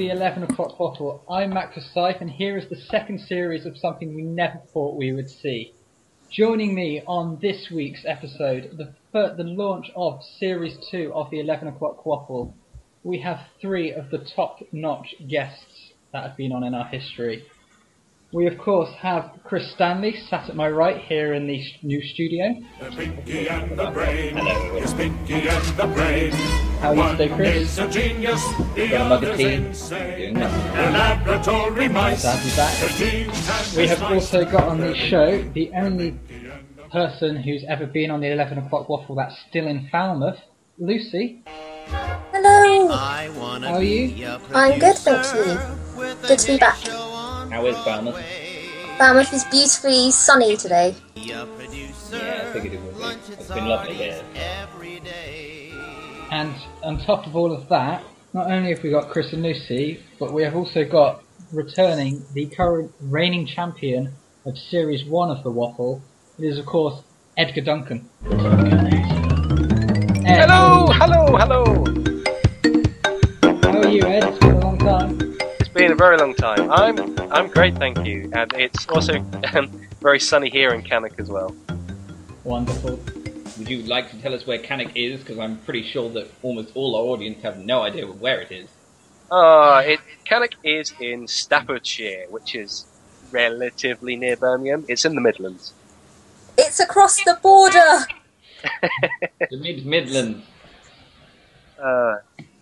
the 11 o'clock bottle. I'm Matt Forsyth, and here is the second series of something we never thought we would see. Joining me on this week's episode, the launch of Series 2 of the 11 o'clock waffle, we have three of the top-notch guests that have been on in our history. We, of course, have Chris Stanley, sat at my right here in the new studio. The Pinky and the Brain. Hello. It's Pinky and the Brain. How are you today, Chris? One is a genius, the Got a mug of other's tea. insane. Doing well. The laboratory mice. Glad to be back. The teens and We have the also mice. got on the show the only person who's ever been on the 11 o'clock waffle that's still in Falmouth, Lucy. Hello! How are you? I'm good, thank you. Good to be back. How is Falmouth? Falmouth is beautifully sunny today. Yeah, I figured it would be. It's been lovely here. And on top of all of that, not only have we got Chris and Lucy, but we have also got returning the current reigning champion of Series 1 of the waffle. It is, of course, Edgar Duncan. Ed, Hello! How how are you, Ed? It's been a long time. It's been a very long time. I'm great, thank you. And it's also very sunny here in Cannock as well. Wonderful. Would you like to tell us where Cannock is? Because I'm pretty sure that almost all our audience have no idea where it is. Cannock is in Staffordshire, which is relatively near Birmingham. It's in the Midlands. It's across the border! The Midlands.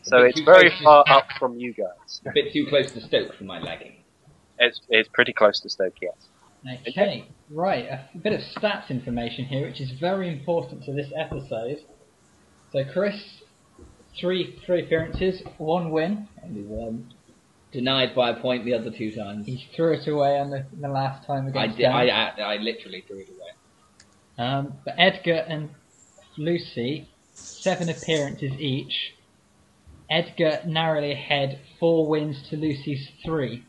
So it's very far up from you guys. A bit too close to Stoke for my liking. It's pretty close to Stoke, yes. Okay, right, a bit of stats information here, which is very important to this episode. So Chris, three appearances, one win. Only one. Denied by a point the other two times. He threw it away on the last time against I literally threw it away. But Edgar and Lucy, 7 appearances each. Edgar narrowly ahead, 4 wins to Lucy's 3.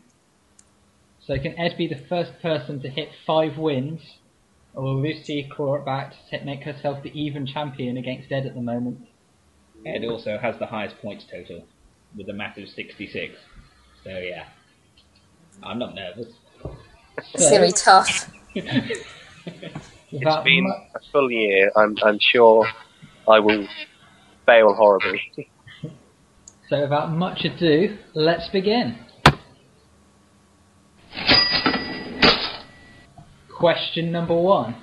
So can Ed be the first person to hit 5 wins, or will Lucy claw it back to make herself the even champion against Ed at the moment? Ed also has the highest points total, with a massive 66. So yeah, I'm not nervous. It's gonna be tough. It's been a full year. I'm sure I will fail horribly. So without much ado, let's begin. Question number 1.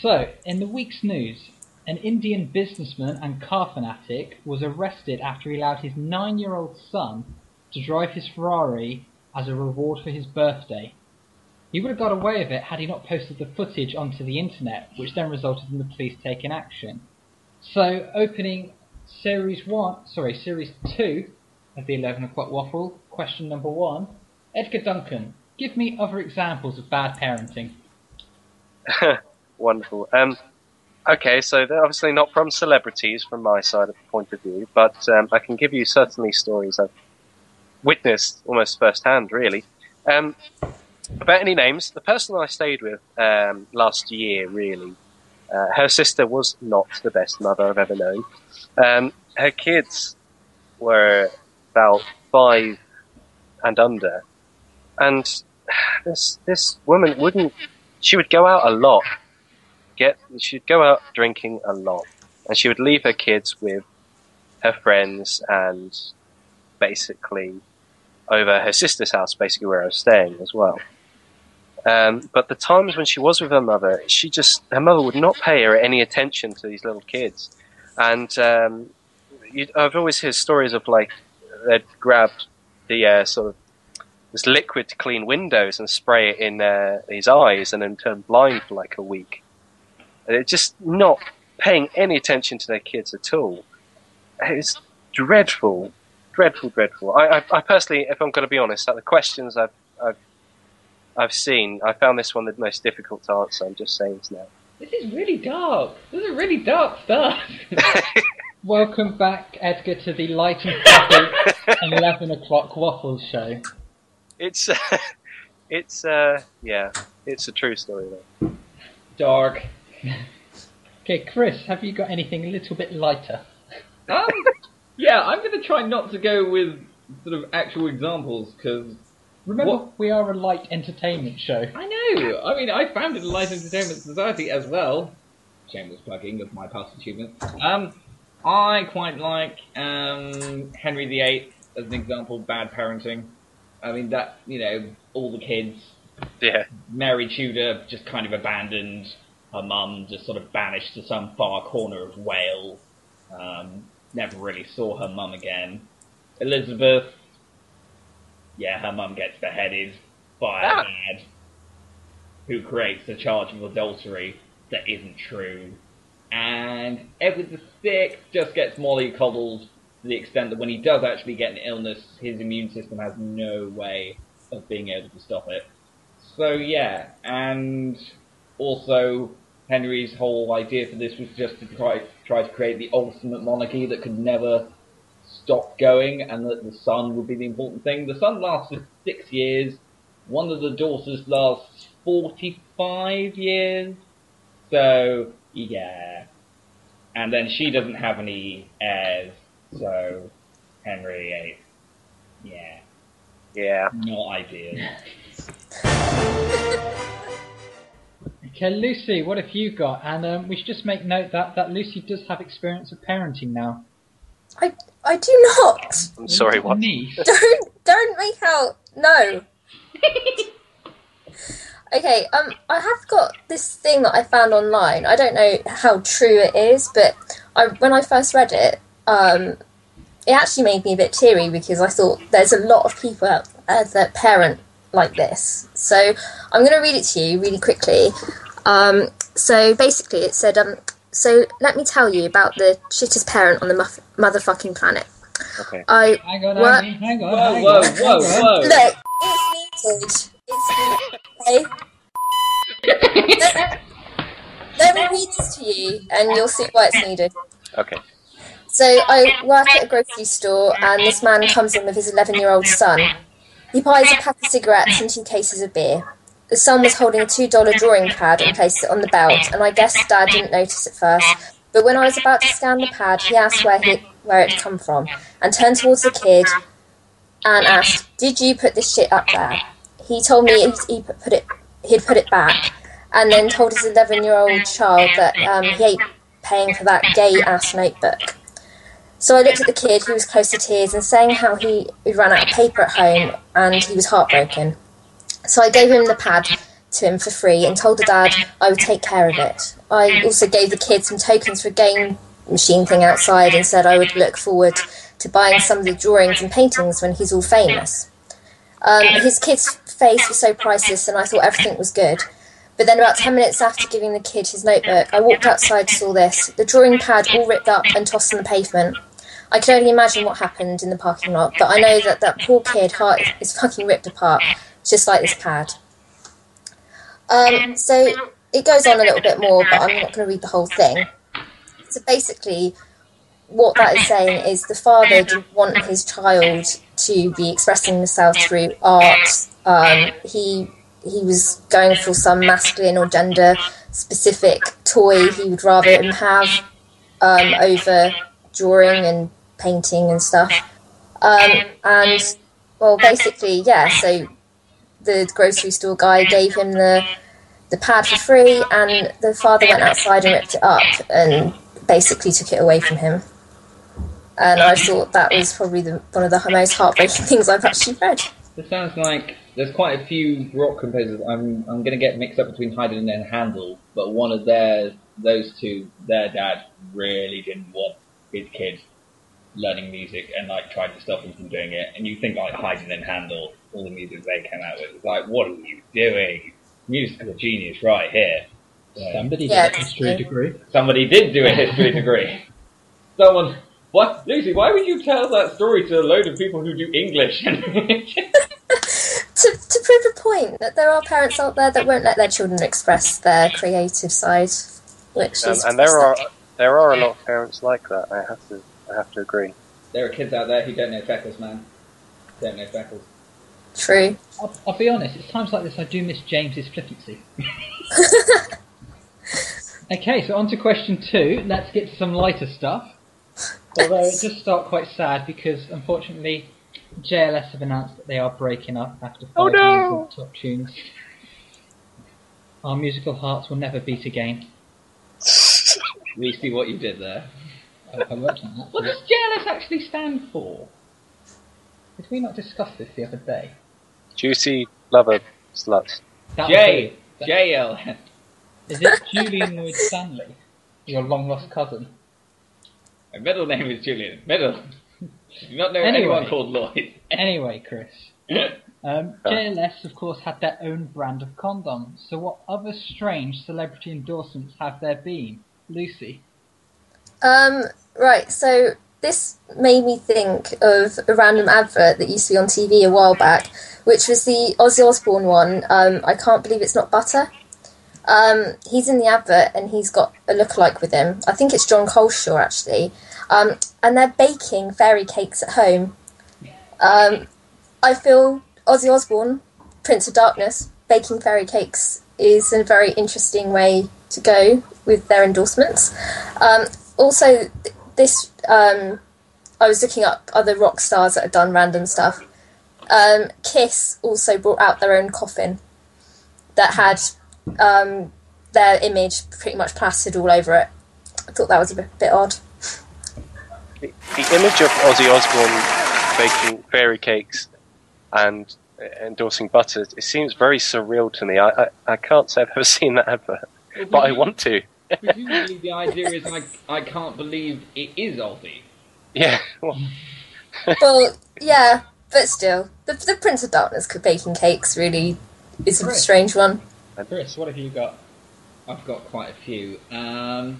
So, in the week's news, an Indian businessman and car fanatic was arrested after he allowed his 9-year-old son to drive his Ferrari as a reward for his birthday. He would have got away with it had he not posted the footage onto the internet, which then resulted in the police taking action. So, opening Series 2 of the 11 o'clock waffle, question number 1. Edgar Duncan, give me other examples of bad parenting. Wonderful. Okay, so they're obviously not from celebrities from my side of the point of view, but I can give you certainly stories I've witnessed almost firsthand, really. About any names, the person I stayed with last year, really, her sister was not the best mother I've ever known. Her kids were about 5 and under, and this woman she would go out a lot, she'd go out drinking a lot, and she would leave her kids with her friends and basically over her sister's house, basically where I was staying as well. But the times when she was with her mother, her mother would not pay her any attention to these little kids. And I've always heard stories of like they'd grab the sort of this liquid to clean windows and spray it in his eyes and then turn blind for like a week. And they're just not paying any attention to their kids at all. It's dreadful. Dreadful. I personally, if I'm going to be honest, out of the questions I've seen, I found this one the most difficult to answer. I'm just saying this now. This is really dark. This is really dark stuff. Welcome back, Edgar, to the light and fluffy 11 o'clock waffles show. It's a true story though. Dark. Okay, Chris, have you got anything a little bit lighter? Yeah, I'm going to try not to go with sort of actual examples, because Remember, we are a light entertainment show. I know. I mean, I founded a light entertainment society as well. Shameless plugging of my past achievements. I quite like Henry VIII as an example of bad parenting. I mean, that, you know, all the kids. Yeah. Mary Tudor just kind of abandoned her mum, just sort of banished to some far corner of Wales. Never really saw her mum again. Elizabeth, yeah, her mum gets beheaded by a dad who creates a charge of adultery that isn't true. And Edward VI just gets mollycoddled to the extent that when he does actually get an illness, his immune system has no way of being able to stop it. So yeah, and also Henry's whole idea for this was just to try to create the ultimate monarchy that could never stop going, and that the son would be the important thing. The son lasts for 6 years. One of the daughters lasts 45 years. So yeah, and then she doesn't have any heirs. So Henry VIII, Yeah. not ideal. Okay, Lucy, what have you got? And we should just make note that Lucy does have experience of parenting now. I do not. I'm sorry, what? Niece. Don't make out. No. Okay, I have got this thing that I found online. I don't know how true it is, but when I first read it, it actually made me a bit teary because I thought there's a lot of people out there that parent like this. So I'm going to read it to you really quickly. So basically it said, so let me tell you about the shittest parent on the motherfucking planet. Okay. Hang on. Whoa. Look, it's needed. It's okay? Let me read this to you and you'll see why it's needed. Okay. So I work at a grocery store and this man comes in with his 11-year-old son. He buys a pack of cigarettes and 2 cases of beer. The son was holding a $2 drawing pad and placed it on the belt, and I guess Dad didn't notice at first. But when I was about to scan the pad, he asked where it had come from, and turned towards the kid and asked, "Did you put this shit up there?" He told me he'd put it back, and then told his 11-year-old child that he ain't paying for that gay-ass notebook. So I looked at the kid, who was close to tears, and saying how he ran out of paper at home, and he was heartbroken. So I gave him the pad to him for free and told the dad I would take care of it. I also gave the kid some tokens for a game machine thing outside and said I would look forward to buying some of the drawings and paintings when he's all famous. His kid's face was so priceless and I thought everything was good. But then about 10 minutes after giving the kid his notebook, I walked outside and saw this. The drawing pad all ripped up and tossed on the pavement. I could only imagine what happened in the parking lot, but I know that that poor kid heart is fucking ripped apart, just like this pad. So it goes on a little bit more, but I'm not going to read the whole thing. So basically, what that is saying is the father didn't want his child to be expressing himself through art. He was going for some masculine or gender-specific toy he would rather him have over drawing and painting and stuff. And, well, basically, yeah, so the grocery store guy gave him the pad for free, and the father went outside and ripped it up and basically took it away from him. And I thought that was probably one of the most heartbreaking things I've actually read. This sounds like there's quite a few rock composers. I'm going to get mixed up between Haydn and Handel, but one of those two, their dad really didn't want his kid learning music and like tried to stop him from doing it. And you think like Haydn and Handel, all the music they came out with, it's like, what are you doing? Musical genius right here. Somebody did a history degree. Somebody did do a history degree. Someone. What? Lucy, why would you tell that story to a load of people who do English? to prove a point that there are parents out there that won't let their children express their creative side, which is and there are a lot of parents like that. I have to agree. There are kids out there who don't know Feckles, man. Don't know Feckles. True. I'll be honest, it's times like this I do miss James's flippancy. Okay, so on to question 2. Let's get to some lighter stuff. Although it does start quite sad because, unfortunately, JLS have announced that they are breaking up after 5 Oh, years no! of top tunes. Our musical hearts will never beat again. We see what you did there. I worked on that. What does JLS actually stand for? Did we not discuss this the other day? Juicy lover sluts. That J. was it. JL. Is it Julian Lloyd Stanley? Your long lost cousin? My middle name is Julian. Middle. Do not know Anyway. anyone called Lloyd. Anyway, Chris. JLS, of course, had their own brand of condoms. So what other strange celebrity endorsements have there been? Lucy? Right, so this made me think of a random advert that used to be on TV a while back, which was the Ozzy Osbourne one, I Can't Believe It's Not Butter. He's in the advert and he's got a lookalike with him. I think it's John Coleshaw, actually. And they're baking fairy cakes at home. I feel Ozzy Osbourne, Prince of Darkness, baking fairy cakes is a very interesting way to go with their endorsements. Also, this I was looking up other rock stars that had done random stuff. Kiss also brought out their own coffin that had their image pretty much plastered all over it. I thought that was a bit odd. The image of Ozzy Osbourne baking fairy cakes and endorsing butter, it seems very surreal to me. I can't say I've ever seen that advert, but I want to. Presumably the idea is I can't believe it is Ozzy. Yeah. Well, Well, yeah, but still, the Prince of Darkness baking cakes really is a Right. strange one. Chris, what have you got? I've got quite a few. Gwyneth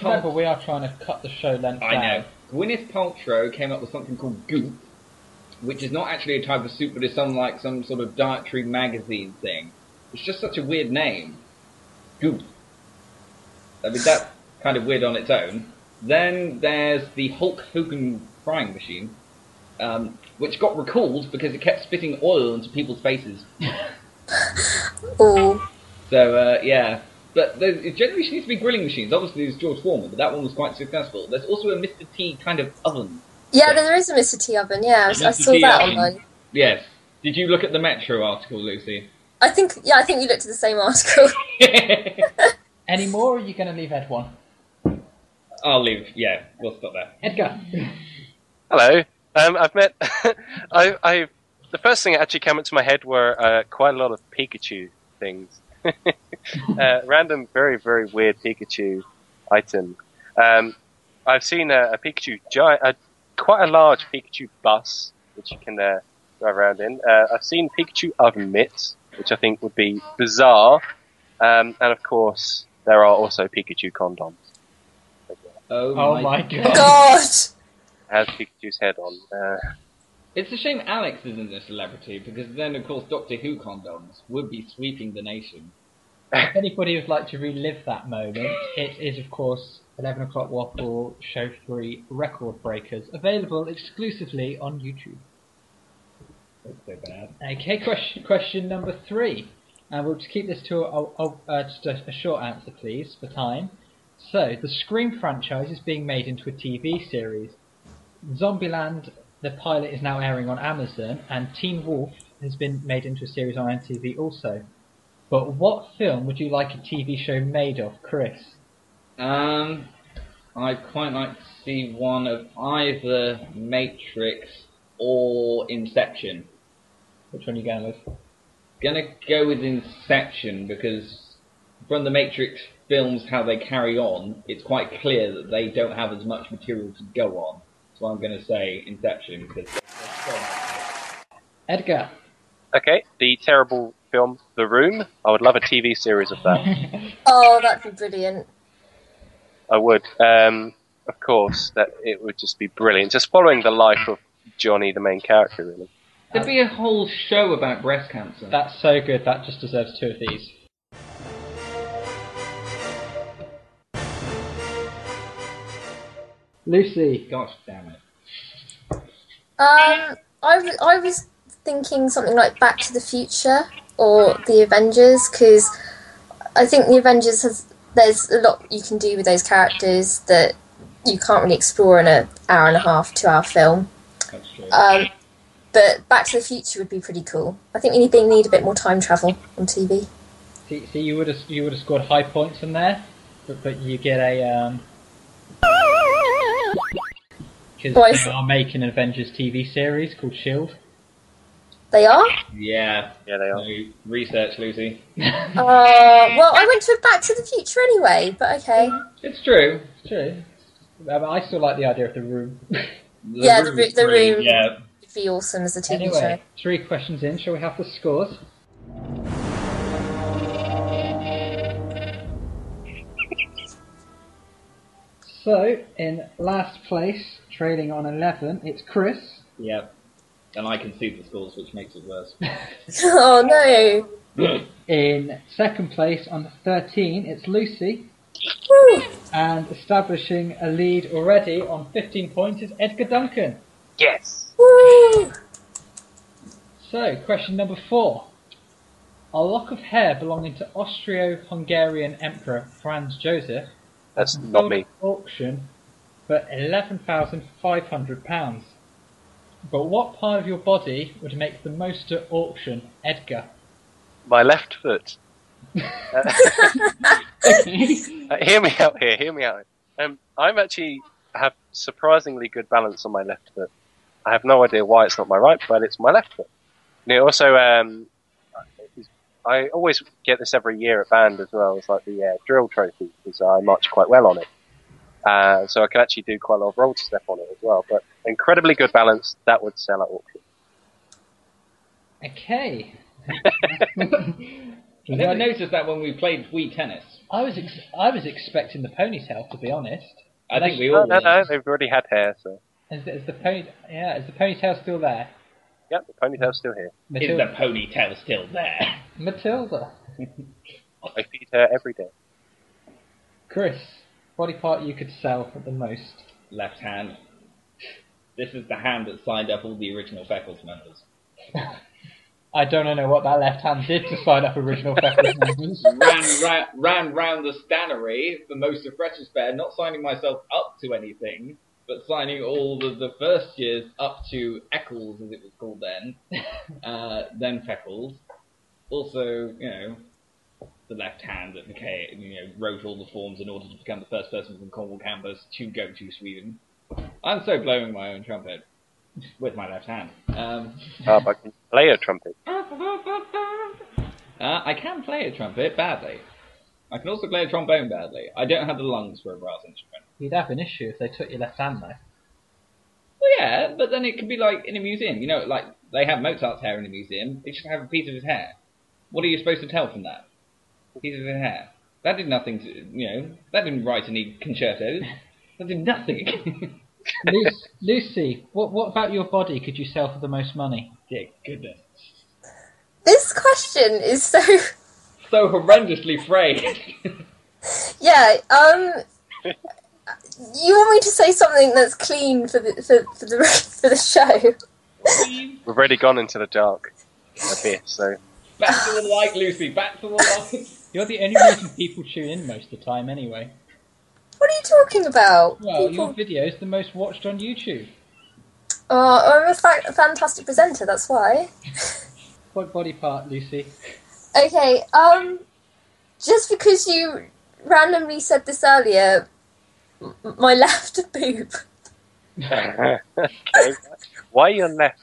Remember, Paltrow. we are trying to cut the show length I down. know. Gwyneth Paltrow came up with something called Goop, which is not actually a type of soup, but is some sort of dietary magazine thing. It's just such a weird name. Goop. I mean, that's kind of weird on its own. Then there's the Hulk Hogan frying machine, which got recalled because it kept spitting oil into people's faces. Oh, So, yeah. But it generally seems to be grilling machines. Obviously, there's George Foreman, but that one was quite successful. There's also a Mr. T kind of oven. yeah, there is a Mr. T oven. Yeah, I Mr. saw T that oven. online. Yes. Did you look at the Metro article, Lucy? I think we looked at the same article. Any more, or are you going to leave Ed one? I'll leave. Yeah, we'll stop there. Edgar? hello. I've met. I the first thing that actually came into my head were quite a lot of Pikachu things. Random, very, very weird Pikachu item. I've seen a Pikachu quite a large Pikachu bus, which you can drive around in. I've seen Pikachu oven mitts, which I think would be bizarre. And of course, there are also Pikachu condoms. Oh my god. God! It has Pikachu's head on. It's a shame Alex isn't a celebrity, because then, of course, Doctor Who condoms would be sweeping the nation. If anybody would like to relive that moment, it is, of course, 11 o'clock Waffle Show 3 Record Breakers, available exclusively on YouTube. That's so bad. Okay, question number 3. And we'll just keep this to just a short answer, please, for time. So, the Scream franchise is being made into a TV series. Zombieland, the pilot, is now airing on Amazon, and Teen Wolf has been made into a series on MTV also. But what film would you like a TV show made of, Chris? I'd quite like to see one of either Matrix or Inception. Which one are you going with? Gonna go with Inception, because from the Matrix films, how they carry on, it's quite clear that they don't have as much material to go on. So I'm gonna say Inception, because Edgar? Okay, the terrible film The Room. I would love a TV series of that. Oh, that'd be brilliant. I would. Of course, that it would just be brilliant. Just following the life of Johnny, the main character, really. there'd be a whole show about breast cancer. That's so good, that just deserves 2 of these. Lucy? Gosh damn it. I was thinking something like Back to the Future or the Avengers, because I think the Avengers there's a lot you can do with those characters that you can't really explore in an hour and a half, 2 hour film. That's true. But Back to the Future would be pretty cool. I think we need a bit more time travel on TV. See, you would have scored high points from there, but you get a because they are making an Avengers TV series called Shield. They are? Yeah, they are. So, research, Lucy. Well, I went to Back to the Future anyway, but okay. It's true. It's true. I still like the idea of the room. The room Yeah. would be awesome as a TV Anyway, show. 3 questions in. Shall we have the scores? So, in last place, trailing on 11, it's Chris. Yep. And I can see the scores, which makes it worse. Oh no! In second place, on 13, it's Lucy. Woo. And establishing a lead already on 15 points is Edgar Duncan. Yes. Woo. So, question number 4. A lock of hair belonging to Austro-Hungarian Emperor Franz Joseph That's not me. at auction for £11,500. But what part of your body would make the most at auction, Edgar? My left foot. Hear me out here. I'm actually have surprisingly good balance on my left foot. I have no idea why it's not my right, but it's my left foot. And it also, I always get this every year at band as well. It's like the drill trophy, because I march quite well on it. So I can actually do quite a lot of roll step on it as well. But incredibly good balance, that would sell at auction. Okay. I never noticed that when we played Wii tennis. I was expecting the ponytail, to be honest. I think we all No, were. they've already had hair, so. Is the ponytail still there? Yep, the ponytail's still here. Is the ponytail still there? Matilda. I feed her every day. Chris, body part you could sell for the most? Left hand. This is the hand that signed up all the original Feckles members. I don't know what that left hand did to sign up original Feckles members. ran round the stannery for most of Freshers Fair, not signing myself up to anything, but signing all the first years up to Eccles, as it was called then Feckles. Also, the left hand that wrote all the forms in order to become the first person from Cornwall campus to go to Sweden. I'm so blowing my own trumpet with my left hand. I can play a trumpet. I can play a trumpet badly. I can also play a trombone badly. I don't have the lungs for a brass instrument. You'd have an issue if they took your left hand, though. Well, yeah, but then it could be like in a museum. Like they have Mozart's hair in a museum. They just have a piece of his hair. What are you supposed to tell from that? A piece of his hair. That did nothing to, that didn't write any concertos. That did nothing. Lucy, what about your body could you sell for the most money? Dear goodness. This question is so horrendously phrased. Yeah. You want me to say something that's clean for the show? We've already gone into the dark a bit, so. Back to the light, Lucy. Back to the light. You're the only reason people tune in most of the time, anyway. What are you talking about? Well, your video's the most watched on YouTube. I'm a fantastic presenter, that's why. What body part, Lucy? Okay, just because you randomly said this earlier, my left boob. Okay. Why your left?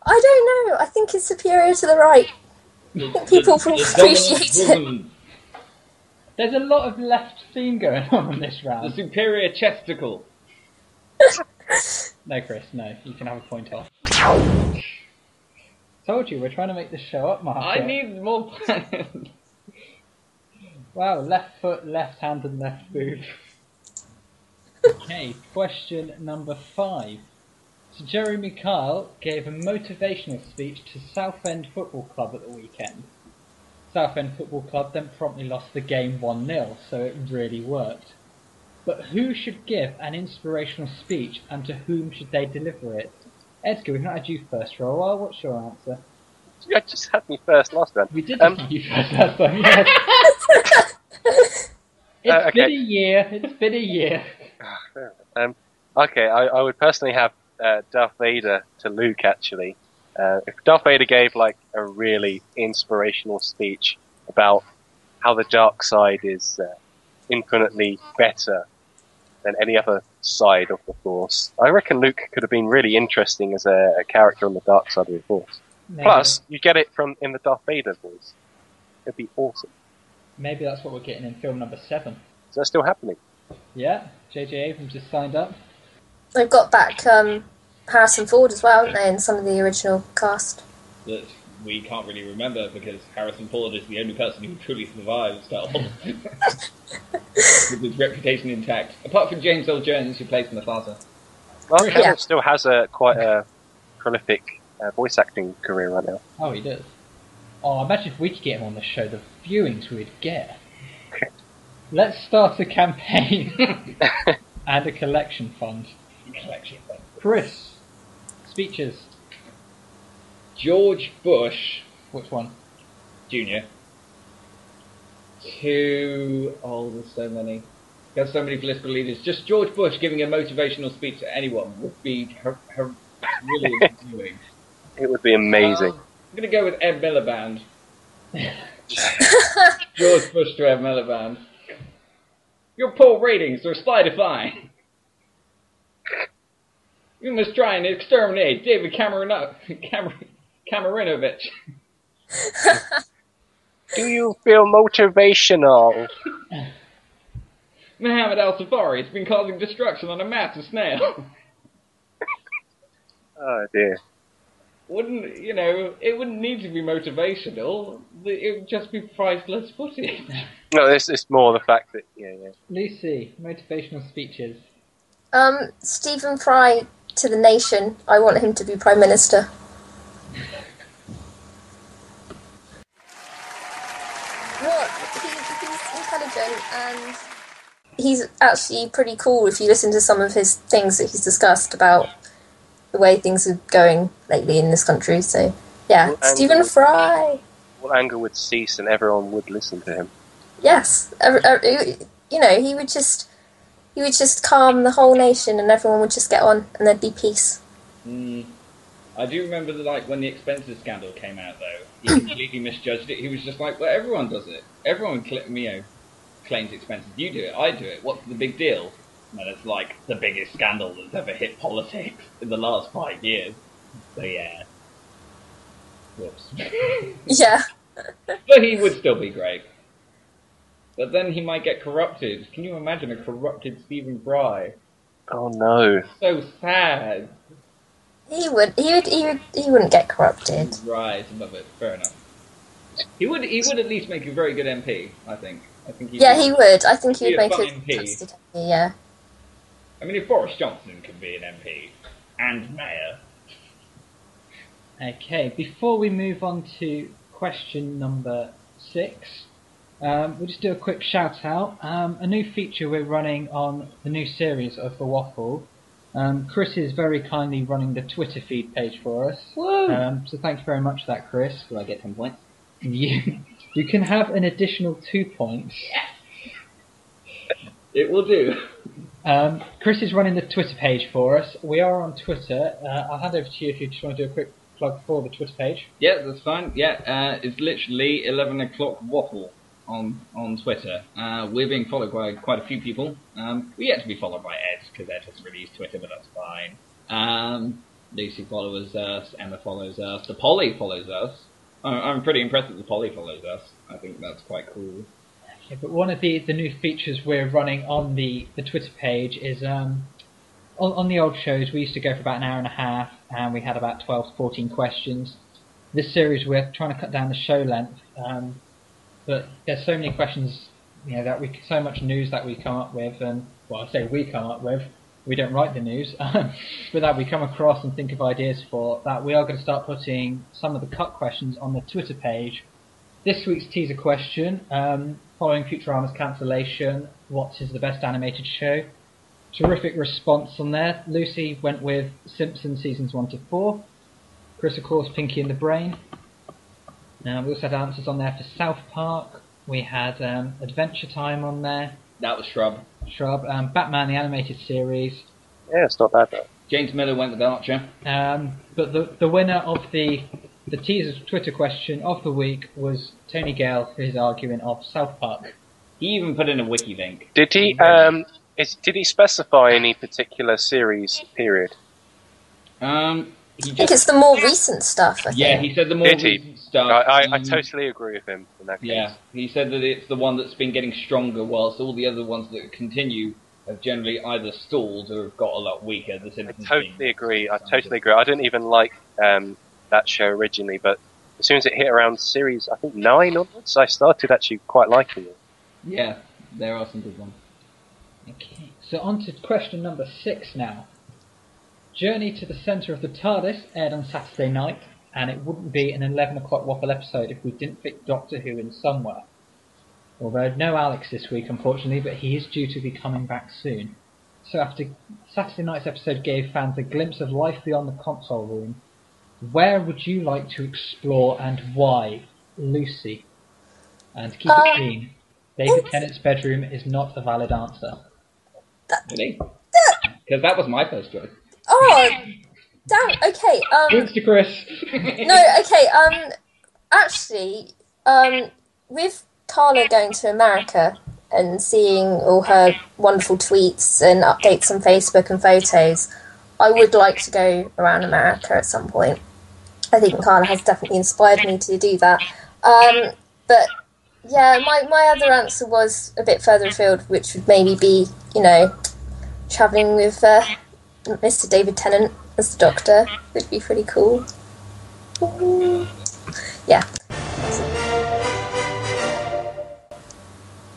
I don't know, I think it's superior to the right. I think people appreciate it. There's a lot of left theme going on this round. The superior chesticle. No, Chris, no. You can have a point off. Told you, we're trying to make this show up, Mark. I need more plans. Wow, left foot, left hand and left boob. Okay, question number 5. So Jeremy Kyle gave a motivational speech to Southend Football Club at the weekend. Southend Football Club then promptly lost the game 1-0, so it really worked. But who should give an inspirational speech, and to whom should they deliver it? Edgar, we've not had you first for a while. What's your answer? You just had me first last round. We did have you first last time, yes. It's been a year. Okay, I would personally have Darth Vader to Luke, actually. If Darth Vader gave like a really inspirational speech about how the dark side is infinitely better than any other side of the Force, I reckon Luke could have been really interesting as a character on the dark side of the Force. Maybe. Plus, you get it in the Darth Vader voice. It'd be awesome. Maybe that's what we're getting in film number 7. Is that still happening? Yeah, J.J. Abrams just signed up. They've got back Harrison Ford as well, haven't they, in some of the original cast? That we can't really remember because Harrison Ford is the only person who truly survived Star Wars. With his reputation intact. Apart from James Earl Jones, who plays Mufasa. Well, Cameron still has quite a prolific voice acting career right now. Oh, he does. Oh, imagine if we could get him on the show, the viewings we'd get. Let's start a campaign and a collection fund. Chris, speeches. George Bush. Which one? Jr. There's so many. There's so many political leaders. Just George Bush giving a motivational speech to anyone would be really enjoying. It would be amazing. I'm going to go with Ed Miliband. George Bush to Ed Miliband. Your poor ratings are slightly. You must try and exterminate David Kamarinovich. Do you feel motivational? Mohammed Al-Safari has been causing destruction on a massive scale. Oh dear. It wouldn't need to be motivational. It would just be priceless footage. No, it's more the fact that, yeah. Lucy, motivational speeches. Stephen Fry to the nation. I want him to be Prime Minister. Well, he's intelligent and he's actually pretty cool if you listen to some of his things that he's discussed about the way things are going lately in this country. So, yeah, Stephen Fry. Well, anger would cease and everyone would listen to him. Yes, he would just calm the whole nation and everyone would just get on and there'd be peace. I do remember when the expenses scandal came out, though. He completely misjudged it. He was just like, well, everyone does it. Everyone claims expenses. You do it, I do it. What's the big deal? And it's like the biggest scandal that's ever hit politics in the last 5 years. So, yeah. Whoops. Yeah. But he would still be great. But then he might get corrupted. Can you imagine a corrupted Stephen Fry? Oh no. So sad. He wouldn't get corrupted. Right, above it. Fair enough. He would at least make a very good MP, I think. He would. I think he would make a MP. trusted MP, yeah. I mean, if Boris Johnson could be an MP and mayor. Okay, before we move on to question number 6, we'll just do a quick shout out. A new feature we're running on the new series of The Waffle. Chris is very kindly running the Twitter feed page for us. So thank you very much for that, Chris. Do I get 10 points? You can have an additional 2 points. It will do. Chris is running the Twitter page for us. We are on Twitter. I'll hand over to you if you just want to do a quick plug for the Twitter page. Yeah, that's fine. Yeah, it's literally 11 o'clock waffle on Twitter. We're being followed by quite a few people. We yet to be followed by Ed, because Ed doesn't really use Twitter, but that's fine. Lucy follows us, Emma follows us, the Polly follows us. I'm pretty impressed that the Polly follows us. I think that's quite cool. Okay, but one of the new features we're running on the Twitter page is on the old shows we used to go for about an hour and a half and we had about 12 to 14 questions. This series we're trying to cut down the show length, but there's so many questions, so much news that we come up with, and well, I say we come up with, we don't write the news, but that we come across and think of ideas for, that we are going to start putting some of the cut questions on the Twitter page. This week's teaser question, following Futurama's cancellation, what is the best animated show? Terrific response on there. Lucy went with Simpsons seasons 1 to 4. Chris, of course, Pinky and the Brain. We also had answers on there for South Park. We had Adventure Time on there. That was Shrub. Batman the Animated Series. Yeah, it's not bad though. James Miller went with Archer. But the winner of the teaser Twitter question of the week was Tony Gale for his argument of South Park. He even put in a wiki link. Did he? Did he specify any particular series period? I think it's the more recent stuff. I think. Yeah, he said the more recent stuff. I totally agree with him in that case. Yeah, he said that it's the one that's been getting stronger, whilst all the other ones that continue have generally either stalled or have got a lot weaker. The Simpsons I totally agree. I didn't even like that show originally, but as soon as it hit around series, I think 9 onwards, I started actually quite liking it. Yeah, there are some good ones. Okay, so on to question number 6 now. Journey to the Centre of the TARDIS aired on Saturday night, and it wouldn't be an 11 o'clock Waffle episode if we didn't fit Doctor Who in somewhere. Although no Alex this week, unfortunately, but he is due to be coming back soon. So after Saturday night's episode gave fans a glimpse of life beyond the console room, where would you like to explore and why, Lucy? And keep it clean. David Tennant's bedroom is not a valid answer. Really? Because that was my first choice. Oh, damn. Okay. Thanks to Chris. No. Okay. Actually, with Carla going to America and seeing all her wonderful tweets and updates on Facebook and photos, I would like to go around America at some point. I think Carla has definitely inspired me to do that. But yeah, my other answer was a bit further afield, which would maybe be, travelling with Mr. David Tennant as the Doctor would be pretty cool. Yeah.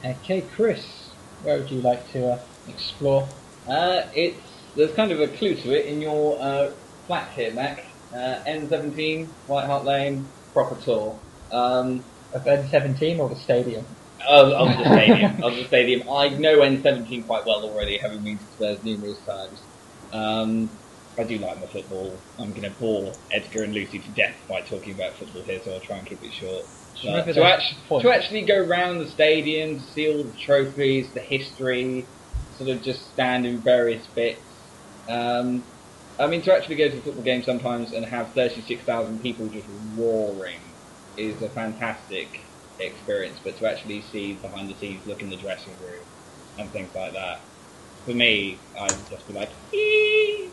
Okay, Chris, where would you like to explore? There's kind of a clue to it in your flat here, Mac. N17, White Hart Lane, proper tour. Of N17 or the stadium? Of the stadium. Of the stadium. I know N17 quite well already, having been to Spurs numerous times. I do like my football. I'm going to bore Edgar and Lucy to death by talking about football here, so I'll try and keep it short. To actually go around the stadium, to see all the trophies, the history, sort of just stand in various bits. To actually go to a football game sometimes and have 36,000 people just roaring is a fantastic experience, but to actually see behind the scenes, look in the dressing room and things like that, for me, I'd just be like, eee!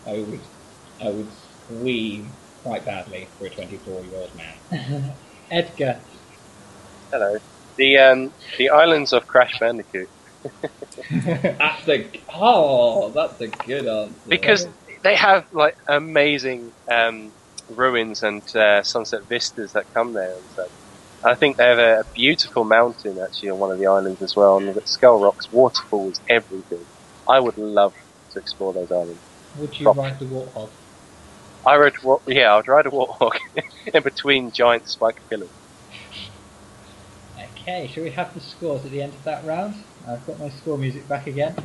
I would scream quite badly for a 24-year-old man. Edgar. Hello. The islands of Crash Bandicoot. That's a good answer. Because they have like amazing ruins and sunset vistas that come there. And so I think they have a beautiful mountain actually on one of the islands as well, and with Skull Rocks, waterfalls, everything. I would love to explore those islands. Would you ride the Warthog? I'd ride a Warthog in between giant spiked pillars. Okay, shall we have the scores at the end of that round? I've got my score music back again.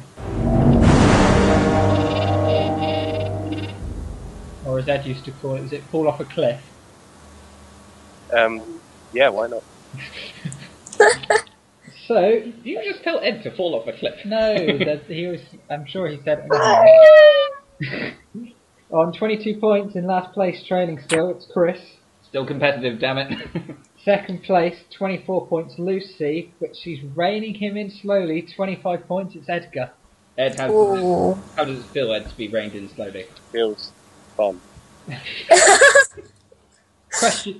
Or as Ed used to call it, was it fall off a cliff? Yeah, why not? So, did you just tell Ed to fall off a cliff? No, I'm sure he said it. On 22 points in last place trailing still, it's Chris. Still competitive, damn it. Second place, 24 points, Lucy, but she's reining him in slowly, 25 points, it's Edgar. Ed, how does it feel, Ed, to be reined in slowly? Feels fun.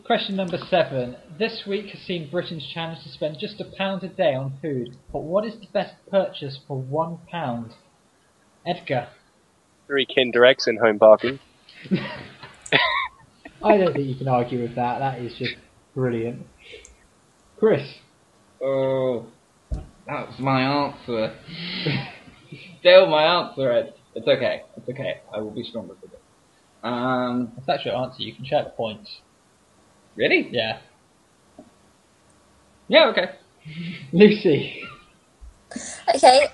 Question number 7. This week has seen Britain's challenge to spend just £1 a day on food, but what is the best purchase for £1? Edgar. 3 Kinder Eggs in home bargain. I don't think you can argue with that. That is just brilliant. Chris. Oh, that's my answer. Still my answer, Ed. It's okay. It's okay. I will be stronger with it. If that's your answer, you can share the points. Really? Yeah. Yeah, okay. Lucy. Okay,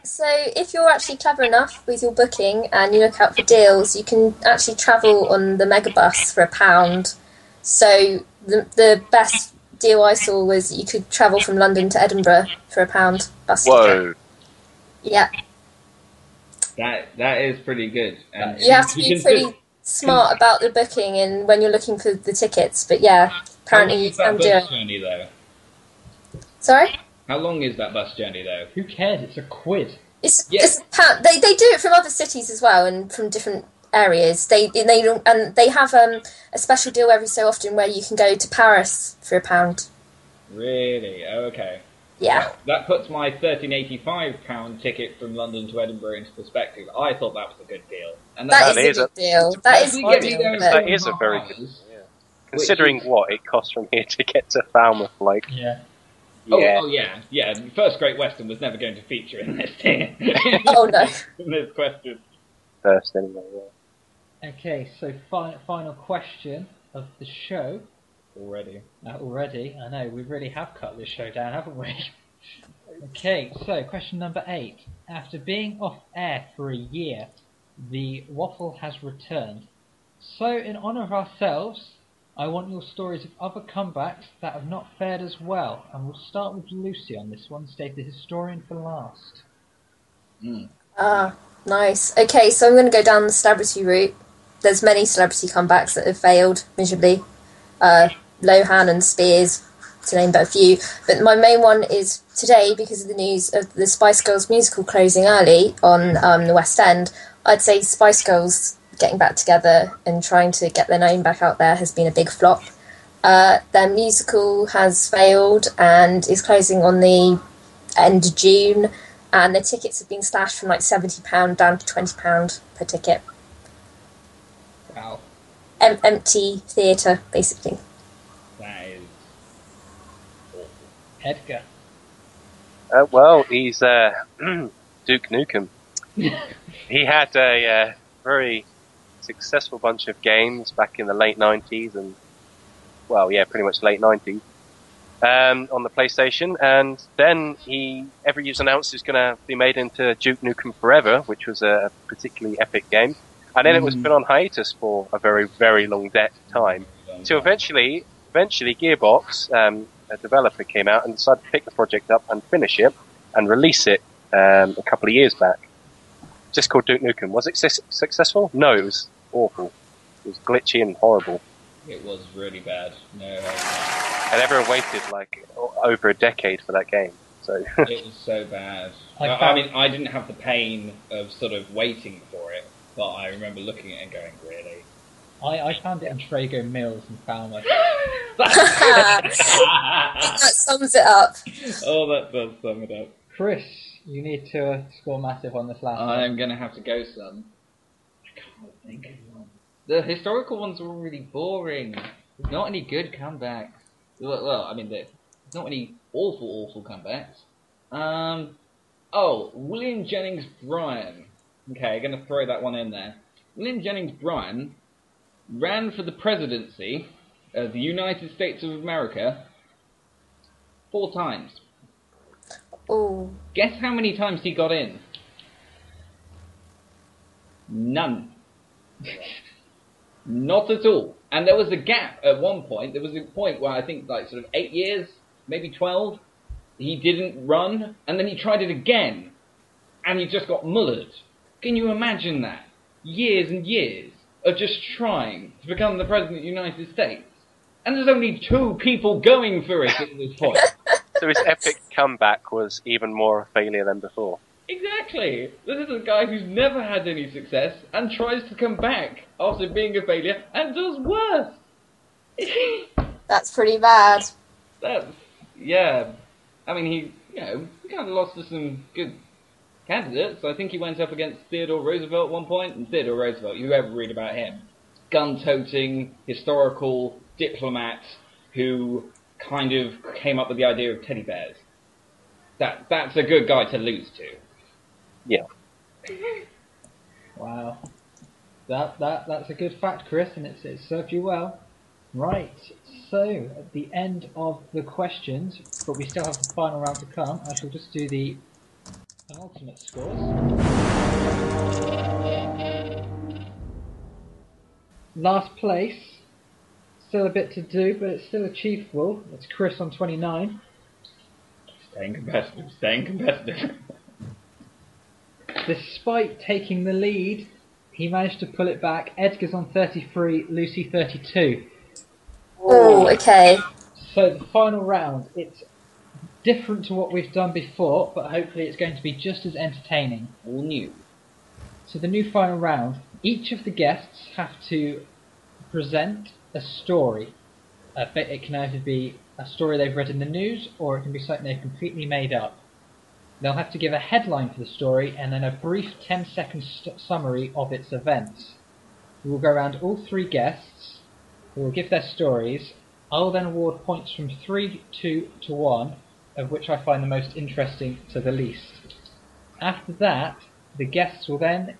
so if you're actually clever enough with your booking and you look out for deals, you can actually travel on the megabus for £1. So the best deal I saw was you could travel from London to Edinburgh for £1 bus ticket. Whoa. Yeah. That is pretty good. And You have to be can pretty smart about the booking and when you're looking for the tickets. But yeah, How long apparently you is that can do bus it. journey though? Sorry? How long is that bus journey though? Who cares? It's a quid. It's Yeah. they do it from other cities as well and from different areas. They have a special deal every so often where you can go to Paris for £1. Really? Oh, okay. Yeah. That puts my £13.85 ticket from London to Edinburgh into perspective. I thought that was a good deal. And That That is is a good deal. That is a good deal. That But is a very good hours. deal. Considering what it costs from here to get to Falmouth, like, Yeah. yeah. Oh yeah. First Great Western was never going to feature in this thing. oh no. in this question. First anyway, yeah. Okay, so final question of the show. Already. Already, I know, we really have cut this show down, haven't we? Okay, so question number 8. After being off air for a year, the Waffle has returned. So, in honour of ourselves, I want your stories of other comebacks that have not fared as well, and we'll start with Lucy on this one, save the historian for last. Nice. Okay, so I'm going to go down the celebrity route. There's many celebrity comebacks that have failed miserably. Lohan and Spears, to name but a few. But my main one is today, because of the news of the Spice Girls musical closing early on the West End. I'd say Spice Girls getting back together and trying to get their name back out there has been a big flop. Their musical has failed and is closing on the end of June, and the tickets have been slashed from like £70 down to £20 per ticket. Wow. Empty theatre, basically. That is awful. Edgar. Well, he's Duke Nukem. He had a very successful bunch of games back in the late 90s and, well, yeah, pretty much late 90s on the PlayStation. And then every year announced it's going to be made into Duke Nukem Forever, which was a particularly epic game. And then it was put on hiatus for a very, very long time. So eventually Gearbox, a developer, came out and decided to pick the project up and finish it and release it a couple of years back. Just called Duke Nukem. Was it successful? No, it was awful. It was glitchy and horrible. It was really bad. No. And everyone waited like over a decade for that game. So It was so bad. I mean, I didn't have the pain of sort of waiting for it, but I remember looking at it and going, really? I found it in Trago Mills in Falmouth. That sums it up. Oh, that does sum it up. Chris, you need to score massive on this last one. I'm going to have to go some. I can't think of one. The historical ones were really boring. There's not any good comebacks. Well, I mean, there's not any awful comebacks. William Jennings Bryan. Okay, I'm going to throw that one in there. William Jennings Bryan ran for the presidency of the United States of America 4 times. Ooh. Guess how many times he got in? None. Not at all. And there was a gap at one point. There was a point where I think like sort of 8 years, maybe 12, he didn't run, and then he tried it again, and he just got mullered. Can you imagine that? Years and years of just trying to become the President of the United States. And there's only 2 people going for it at this point. So his epic comeback was even more a failure than before. Exactly. This is a guy who's never had any success and tries to come back after being a failure and does worse. That's pretty bad. Yeah. I mean, he kind of lost to some good candidates. I think he went up against Theodore Roosevelt at one point, and Theodore Roosevelt, you ever read about him? Gun-toting, historical diplomat who kind of came up with the idea of teddy bears. That's a good guy to lose to. Yeah. Wow. That's a good fact, Chris, and it served you well. Right, so at the end of the questions, but we still have the final round to come, I shall just do the penultimate scores. Last place, still a bit to do, but it's still achievable. It's Chris on 29. Staying competitive. Despite taking the lead, he managed to pull it back. Edgar's on 33, Lucy 32. Oh, okay. So the final round, it's different to what we've done before, but hopefully it's going to be just as entertaining. All new. So the new final round, each of the guests have to present a story. It can either be a story they've read in the news, or it can be something they've completely made up. They'll have to give a headline for the story and then a brief 10-second summary of its events. We will go around all three guests, who will give their stories. I'll then award points from 3, 2 to 1, of which I find the most interesting to the least. After that, the guests will then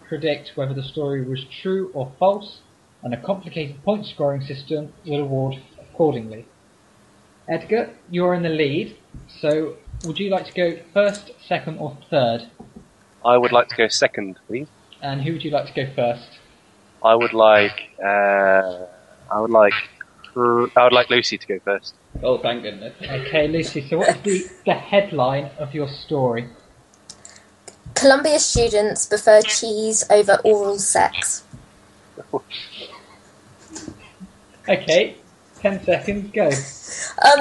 predict whether the story was true or false, and a complicated point scoring system will award accordingly. Edgar, you're in the lead, so would you like to go first, second, or third? I would like to go second, please. And who would you like to go first? I would like Lucy to go first. Oh, thank goodness. Okay, Lucy, so what is the headline of your story? Columbia students prefer cheese over oral sex. Okay, 10 seconds, go.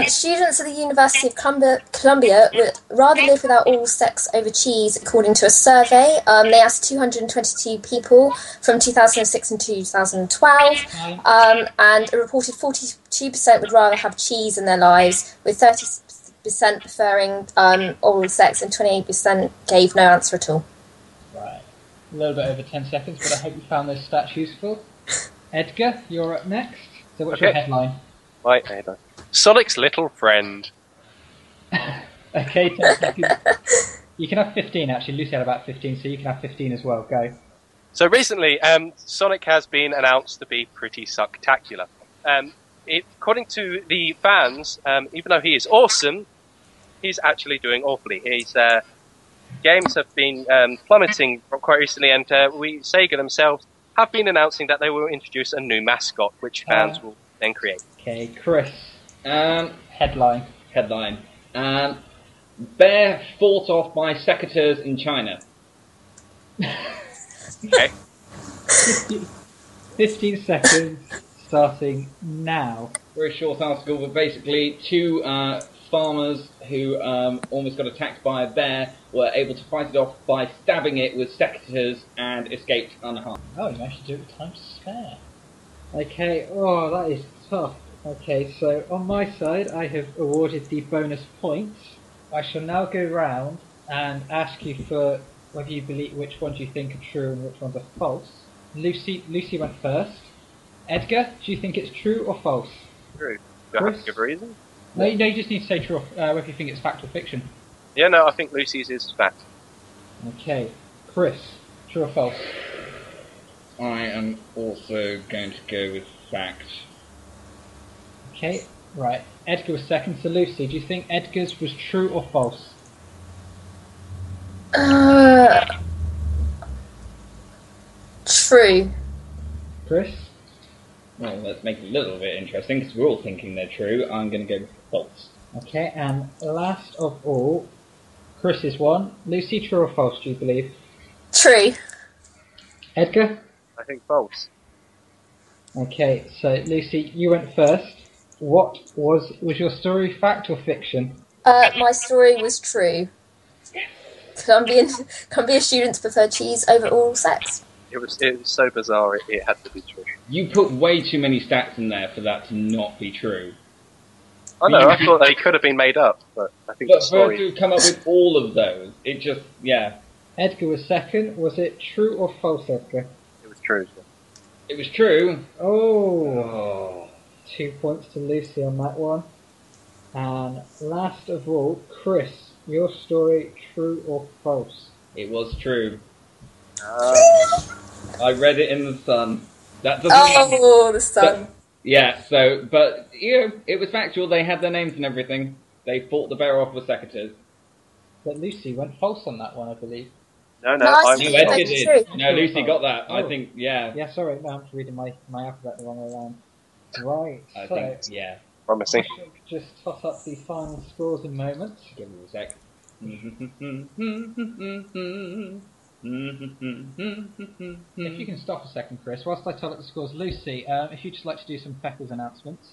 Students at the University of Columbia would rather live without oral sex over cheese, according to a survey. They asked 222 people from 2006 and 2012, and a reported 42% would rather have cheese in their lives, with 30% preferring oral sex, and 28% gave no answer at all. Right, a little bit over 10 seconds, but I hope you found those stats useful. Edgar, you're up next. So what's your headline? Right, headline. Sonic's little friend. Okay, 10 seconds. You can have 15 actually. Lucy had about 15, so you can have 15 as well. Go. So recently, Sonic has been announced to be pretty sucktacular. According to the fans, even though he is awesome, he's actually doing awfully. His games have been plummeting quite recently, and Sega themselves have been announcing that they will introduce a new mascot, which fans will then create. Okay, Chris. Headline. Bear fought off by secateurs in China. Okay. 15 seconds, starting now. Very short article, but basically two farmers who almost got attacked by a bear were able to fight it off by stabbing it with secateurs and escaped unharmed. Oh, you managed to do it with time to spare. Okay, oh, that is tough. Okay, so on my side, I have awarded the bonus points. I shall now go round and ask you for whether you believe which ones you think are true and which ones are false. Lucy went first. Edgar, do you think it's true or false? True. Do I have to give a reason? No, you just need to say true or whether you think it's fact or fiction. Yeah, no, I think Lucy's is fact. Okay. Chris, true or false? I am also going to go with fact. Okay, right. Edgar was second, so Lucy, do you think Edgar's was true or false? True. Chris? Well, let's make it a little bit interesting, because we're all thinking they're true. I'm going to go with false. Okay, and last of all, Chris's one. Lucy, true or false, do you believe? True. Edgar? I think false. Okay, so Lucy, you went first. What was your story fact or fiction? My story was true. Columbia students prefer cheese over oral sex. It was so bizarre, it had to be true. You put way too many stats in there for that to not be true. I know, I thought they could have been made up, but I think But the for her story... to come up with all of those, it just, yeah. Edgar was second. Was it true or false, Edgar? It was true. It was true. Oh. 2 points to Lucy on that one. And last of all, Chris, your story, true or false? It was true. I read it in the Sun. That doesn't Oh, the sun. But, yeah, so, but, you know, it was factual. They had their names and everything. They fought the bear off with secateurs. But Lucy went false on that one, I believe. No, No, I'm... No, That's Edgar did. true. No, Lucy got that. Oh. I think, yeah. Yeah, sorry, no, I'm reading my alphabet the wrong way around. Right, I so think, yeah. promising. I should just toss up the final scores in moments. Give me a sec. If you can stop a second, Chris, whilst I tell it the scores, Lucy, if you'd just like to do some Feckles announcements.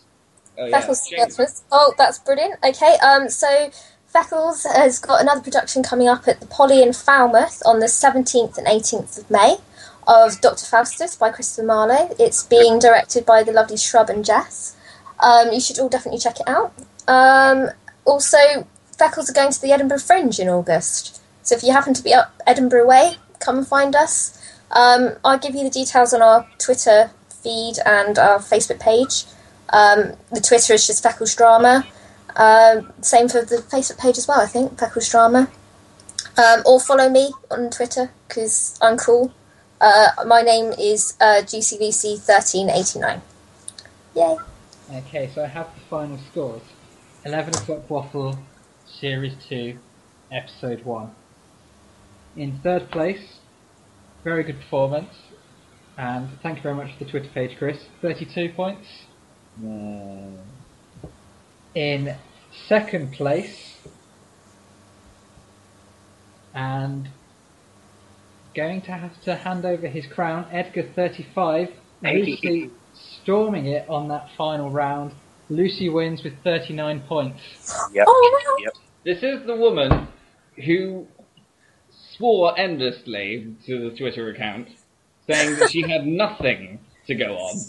Oh, yeah. Feckles announcements. Oh, that's brilliant. Okay, so Feckles has got another production coming up at the Polly in Falmouth on the 17th and 18th of May of Dr. Faustus by Christopher Marlowe. It's being directed by the lovely Shrub and Jess. You should all definitely check it out. Also, Feckles are going to the Edinburgh Fringe in August. So if you happen to be up Edinburgh way, come and find us. I'll give you the details on our Twitter feed and our Facebook page. The Twitter is just Feckles Drama. Same for the Facebook page as well, I think, Feckles Drama. Or follow me on Twitter, because I'm cool. My name is GCVC1389. Yay. Okay, so I have the final scores. 11 o'clock Waffle, Series 2, Episode 1. In third place, very good performance, and thank you very much for the Twitter page, Chris. 32 points. In second place, and going to have to hand over his crown, Edgar 35, Lucy storming it on that final round. Lucy wins with 39 points. Yep. Oh, Yep. This is the woman who swore endlessly to the Twitter account, saying that she had nothing to go on.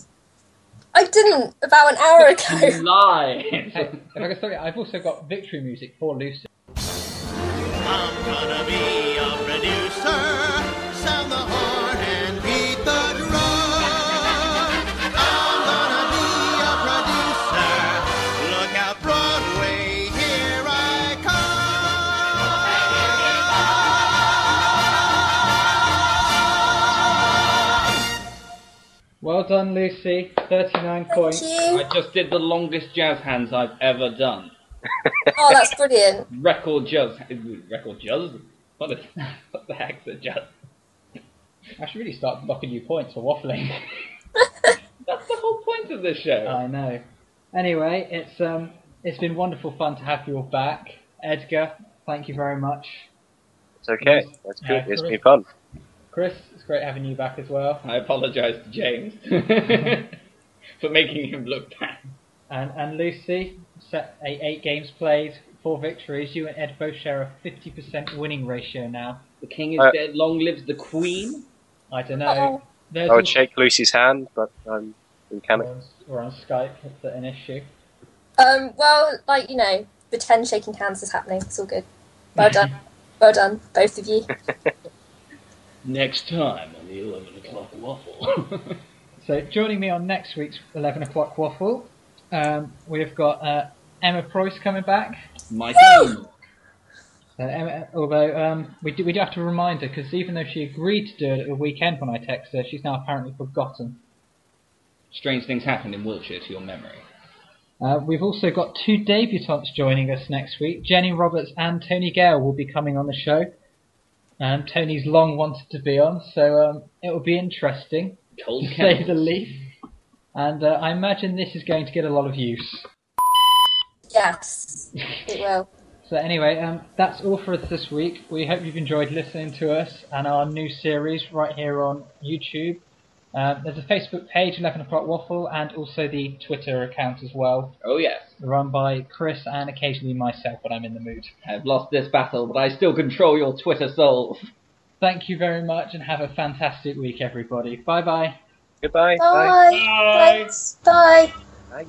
I didn't about an hour You ago. lie! Hey, if I can stop you, I've also got victory music for Lucy. I'm gonna be a producer, sound the horn and beat the drum. I'm gonna be a producer, look out Broadway, here I come. Well done, Lucy. 39 points. Thank I you. just did the longest jazz hands I've ever done. Oh, that's brilliant. Record jazz? What the heck's a jazz? I should really start knocking you points for waffling. That's the whole point of this show. I know. Anyway, it's been wonderful fun to have you all back. Edgar, thank you very much. It's okay. That's good. Yeah, It's been fun. Chris, it's great having you back as well. I apologise to James for making him look bad. And Lucy, set 8 games played, 4 victories. You and Ed both share a 50% winning ratio now. The king is dead, long lives the queen. I don't know. Uh-oh. There's I would shake Lucy's hand, but we can't. we're on Skype, it's an issue. Well, like, you know, pretend shaking hands is happening. It's all good. Well done. Well done, both of you. Next time on the 11 o'clock waffle. So joining me on next week's 11 o'clock waffle, we've got Emma Preuss coming back. My turn. Emma, although we do have to remind her, because even though she agreed to do it at the weekend when I texted her, she's now apparently forgotten. Strange things happen in Wiltshire to your memory. We've also got 2 debutantes joining us next week. Jenny Roberts and Tony Gale will be coming on the show. Tony's long wanted to be on, so it will be interesting, Cold to say kennels. the least. And I imagine this is going to get a lot of use. Yes, it will. So anyway, that's all for us this week. We hope you've enjoyed listening to us and our new series right here on YouTube. There's a Facebook page, 11 o'clock waffle, and also the Twitter account as well, Oh yes, run by Chris and occasionally myself when I'm in the mood. I've lost this battle, but I still control your Twitter souls. Thank you very much and have a fantastic week, everybody. Bye bye. Goodbye. Bye. Bye. Thanks. Bye. Bye.